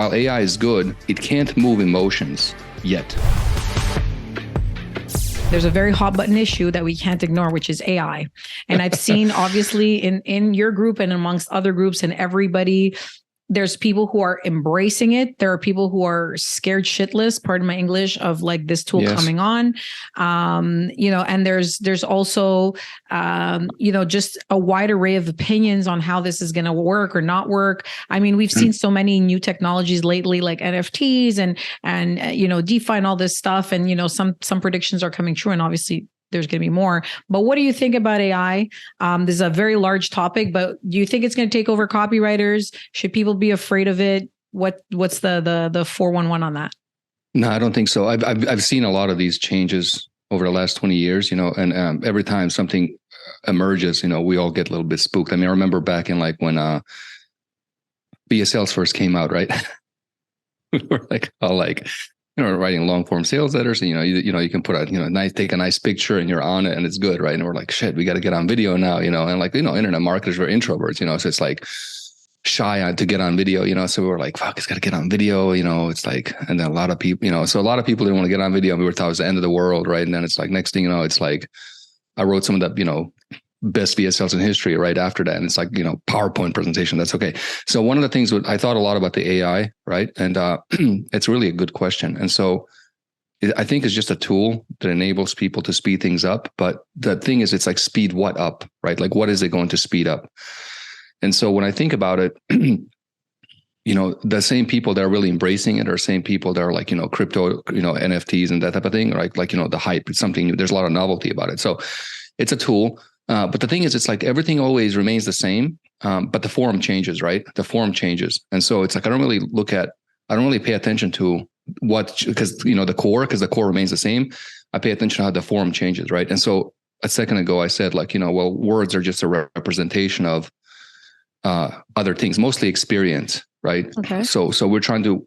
while AI is good, it can't move emotions yet. There's a very hot button issue that we can't ignore, which is AI. And I've seen obviously in your group and amongst other groups and everybody, there's people who are embracing it. There are people who are scared shitless, pardon my English, of like this tool coming on. And there's also, just a wide array of opinions on how this is going to work or not work. I mean, we've seen so many new technologies lately, like NFTs and DeFi and all this stuff. And, some predictions are coming true, and obviously there's going to be more. But what do you think about AI? This is a very large topic, but do you think it's going to take over copywriters? Should people be afraid of it? What's the 411 on that? No, I don't think so. I've seen a lot of these changes over the last 20 years, and every time something emerges, we all get a little bit spooked. I mean, I remember back in like when BSLs first came out, right? We were like, all like, writing long form sales letters, and you can put take a nice picture and you're on it and it's good, right? And we're like, shit, we got to get on video now, and like, internet marketers were introverts, so it's like shy to get on video, so we were like, fuck, it's got to get on video, it's like, and then a lot of people, so a lot of people didn't want to get on video. We were thought it was the end of the world, right? And then it's like, next thing you know, it's like, I wrote some of the, best VSLs in history right after that. And it's like, PowerPoint presentation. That's okay. So one of the things I thought a lot about the AI, right? And it's really a good question. And so I think it's just a tool that enables people to speed things up. But the thing is, it's like speed what up, right? Like, what is it going to speed up? And so when I think about it, the same people that are really embracing it are same people that are like, crypto, NFTs and that type of thing, right? Like, the hype, it's something new. There's a lot of novelty about it. So it's a tool. But the thing is, it's like everything always remains the same, but the form changes, right? The form changes. And so it's like, I don't really pay attention to because the core remains the same. I pay attention to how the form changes, right? And so a second ago, I said like, words are just a representation of other things, mostly experience, right? Okay. So we're trying to,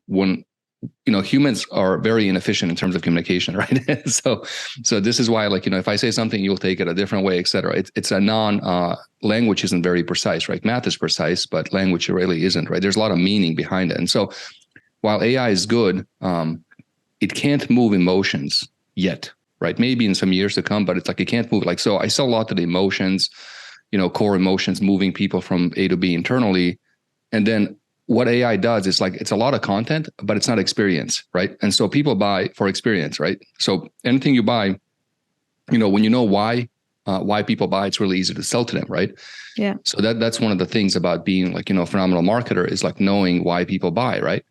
humans are very inefficient in terms of communication, right? So this is why, like, if I say something, you'll take it a different way, et cetera. It's a language isn't very precise, right? Math is precise, but language really isn't, right? There's a lot of meaning behind it. And so while AI is good, it can't move emotions yet, right? Maybe in some years to come, but it's like, it can't move. Like, so I saw a lot of the emotions, core emotions moving people from A to B internally. And then what AI does is like, it's a lot of content, but it's not experience, right? And so people buy for experience, right? So anything you buy, when you know why people buy, it's really easy to sell to them, right? Yeah. So that's one of the things about being like, a phenomenal marketer is like knowing why people buy, right?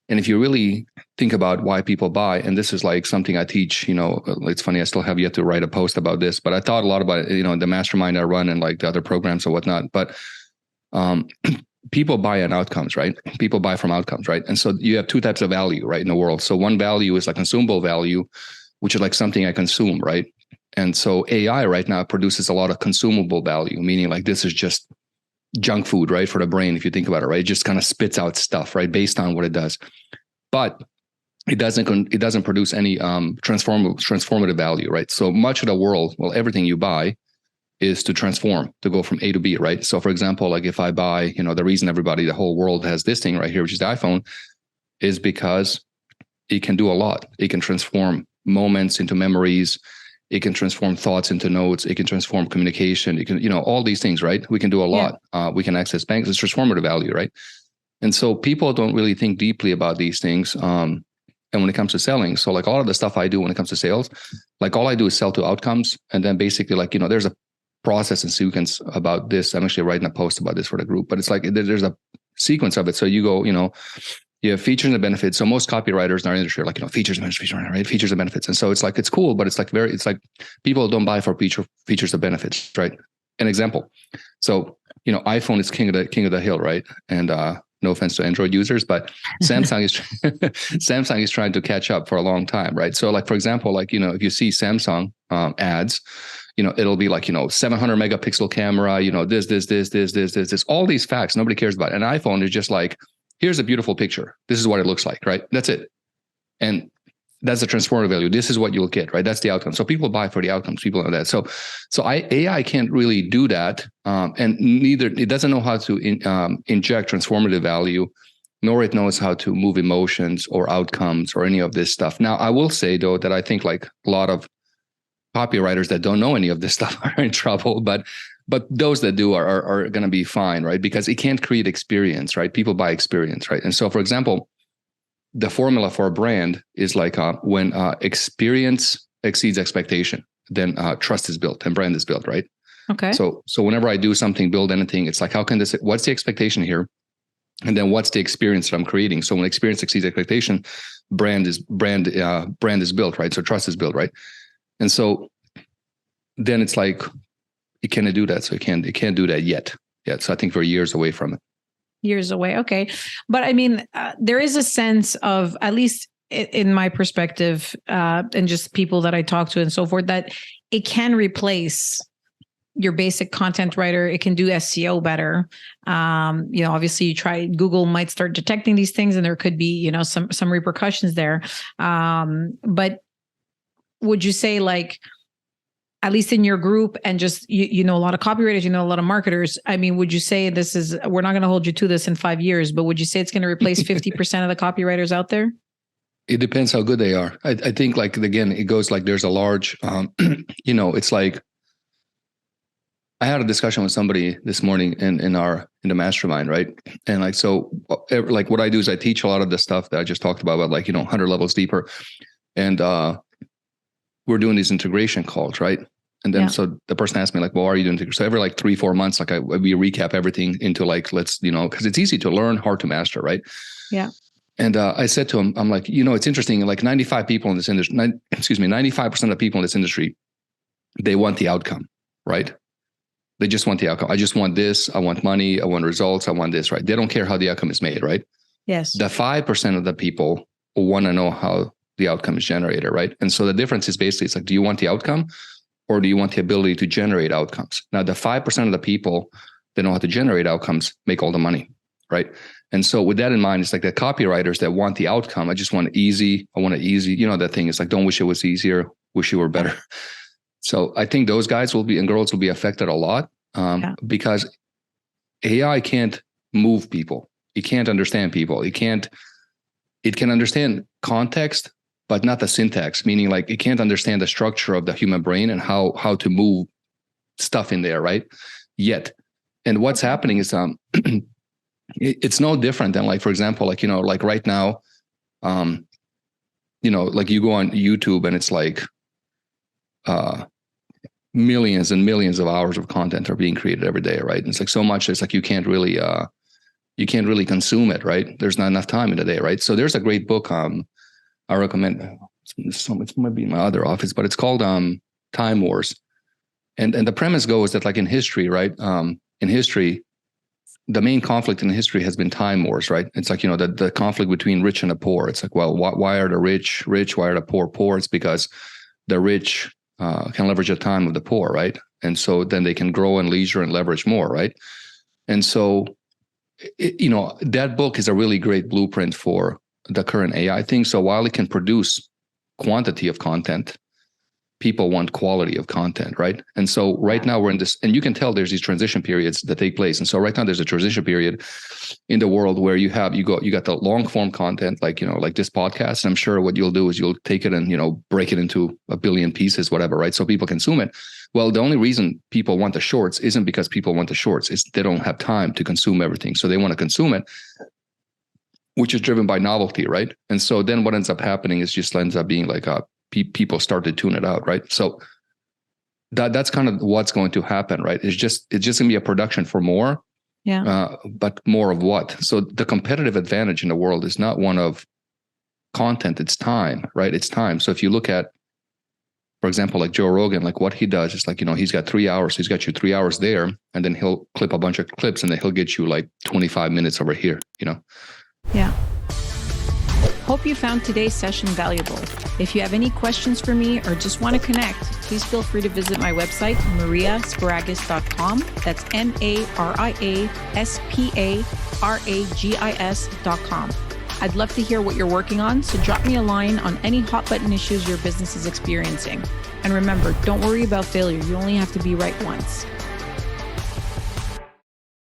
And if you really think about why people buy, and this is like something I teach, it's funny, I still have yet to write a post about this, but I thought a lot about it, the mastermind I run and like the other programs or whatnot. But people buy on outcomes, right? People buy from outcomes, right? And so you have two types of value, right, in the world. So one value is like consumable value, which is like something I consume, right? And so AI right now produces a lot of consumable value, meaning like this is just junk food, right, for the brain, if you think about it, right? It just kind of spits out stuff, right, based on what it does. But it doesn't produce any transformative value, right? So much of the world, well, everything you buy is to transform, to go from A to B, right? So for example, like if I buy, the reason the whole world has this thing right here, which is the iPhone, is because it can do a lot. It can transform moments into memories. It can transform thoughts into notes. It can transform communication. It can, all these things, right? We can do a lot. Yeah. We can access banks. It's transformative value, right? And so people don't really think deeply about these things. And when it comes to selling, so like all of the stuff I do when it comes to sales, like all I do is sell to outcomes. And then basically like, there's a process and sequence about this. I'm actually writing a post about this for the group, but it's like there's a sequence of it. So you go, you have features and benefits. So most copywriters in our industry are like, features and benefits, right? Features and benefits. And so it's like, it's cool, but it's like people don't buy for features and benefits, right? An example. So, iPhone is king of the hill, right? And no offense to Android users, but Samsung is trying to catch up for a long time, right? So like, for example, like, if you see Samsung ads, it'll be like, 700 megapixel camera, this, all these facts nobody cares about. An iPhone is just like, here's a beautiful picture. This is what it looks like, right? That's it. And that's the transformative value. This is what you'll get, right? That's the outcome. So people buy for the outcomes. People know that. So AI can't really do that. And neither, it doesn't know how to inject transformative value nor it knows how to move emotions or outcomes or any of this stuff. Now, I will say though that I think like a lot of copywriters that don't know any of this stuff are in trouble, but those that do are going to be fine, right? Because it can't create experience, right? People buy experience, right? And so, for example, the formula for a brand is like when experience exceeds expectation, then trust is built and brand is built, right? Okay. So whenever I do something, build anything, it's like, what's the expectation here? And then what's the experience that I'm creating? So when experience exceeds expectation, brand is built, right? So trust is built, right? And so then it's like, it cannot do that. So it can't do that yet. So I think we're years away from it. Years away. Okay. But I mean, there is a sense of, at least in my perspective, and just people that I talk to and so forth, that it can replace your basic content writer. It can do SEO better. Obviously Google might start detecting these things and there could be, some repercussions there. But would you say, like, at least in your group and just, you know, a lot of copywriters, a lot of marketers, I mean, would you say we're not going to hold you to this in 5 years, but would you say it's going to replace 50% of the copywriters out there? It depends how good they are. I think, like, again, it goes like there's a large, it's like, I had a discussion with somebody this morning in the mastermind, right? And like, so like what I do is I teach a lot of the stuff that I just talked about like, 100 levels deeper. And we're doing these integration calls, right? And then so the person asked me like, well, are you doing integration? So every like 3-4 months, like we recap everything into like, let's, because it's easy to learn, hard to master, right? Yeah. And I said to him, I'm like, it's interesting. Like 95% of the people in this industry, they want the outcome, right? They just want the outcome. I just want this. I want money. I want results. I want this, right? They don't care how the outcome is made, right? Yes. The 5% of the people want to know how the outcome is generated, right? And so the difference is basically, it's like, do you want the outcome or do you want the ability to generate outcomes? Now, the 5% of the people that know how to generate outcomes make all the money, right? And so with that in mind, it's like the copywriters that want the outcome. I just want it easy. I want it easy. That thing is like, don't wish it was easier, wish you were better. So I think those guys and girls will be affected a lot because AI can't move people. It can't understand people. It can understand context, but not the syntax, meaning like it can't understand the structure of the human brain and how to move stuff in there, right? Yet. And what's happening is it's no different than, like, for example, like, like right now, like you go on YouTube and it's like millions and millions of hours of content are being created every day, right? And it's like so much, it's like you can't really consume it, right? There's not enough time in the day, right? So there's a great book I recommend. It might be in my other office, but it's called Time Wars. And the premise goes that, like, in history, right? In history, the main conflict in history has been time wars, right? It's like, the conflict between rich and the poor. It's like, well, why are the rich? Why are the poor? It's because the rich can leverage the time of the poor, right? And so then they can grow and leisure and leverage more, right? And so, that book is a really great blueprint for the current AI thing. So while it can produce quantity of content, people want quality of content, right? And so right now we're in this, and you can tell there's these transition periods that take place. And so right now there's a transition period in the world where you got the long form content, like, like this podcast. And I'm sure what you'll do is you'll take it and, break it into a billion pieces, whatever, right? So people consume it. Well, the only reason people want the shorts isn't because people want the shorts. It's they don't have time to consume everything. So they want to consume it, which is driven by novelty, right? And so then what ends up happening is just ends up being like people start to tune it out, right? So that's kind of what's going to happen, right? It's just going to be a production for more, but more of what? So the competitive advantage in the world is not one of content, it's time, right? It's time. So if you look at, for example, like Joe Rogan, like what he does is like, he's got 3 hours, he's got you 3 hours there, and then he'll clip a bunch of clips and then he'll get you like 25 minutes over here, Yeah. Hope you found today's session valuable. If you have any questions for me or just want to connect, please feel free to visit my website, mariasparagis.com. That's MariaSparagis.com. I'd love to hear what you're working on, so drop me a line on any hot button issues your business is experiencing. And remember, don't worry about failure. You only have to be right once.